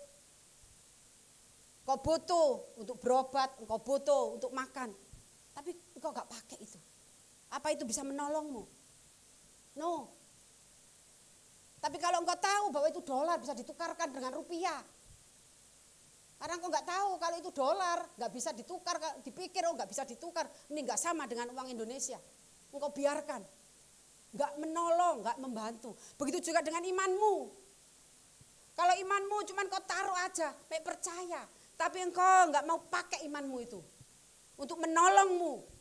A: Kau butuh untuk berobat, engkau butuh untuk makan, tapi engkau enggak pakai itu. Apa itu bisa menolongmu? No. Tapi kalau engkau tahu bahwa itu dolar bisa ditukarkan dengan rupiah, karena engkau enggak tahu kalau itu dolar enggak bisa ditukar, dipikir enggak bisa ditukar, ini enggak sama dengan uang Indonesia. Engkau biarkan, enggak menolong, enggak membantu. Begitu juga dengan imanmu. Kalau imanmu cuma kau taruh aja, percaya, tapi engkau enggak mau pakai imanmu itu untuk menolongmu.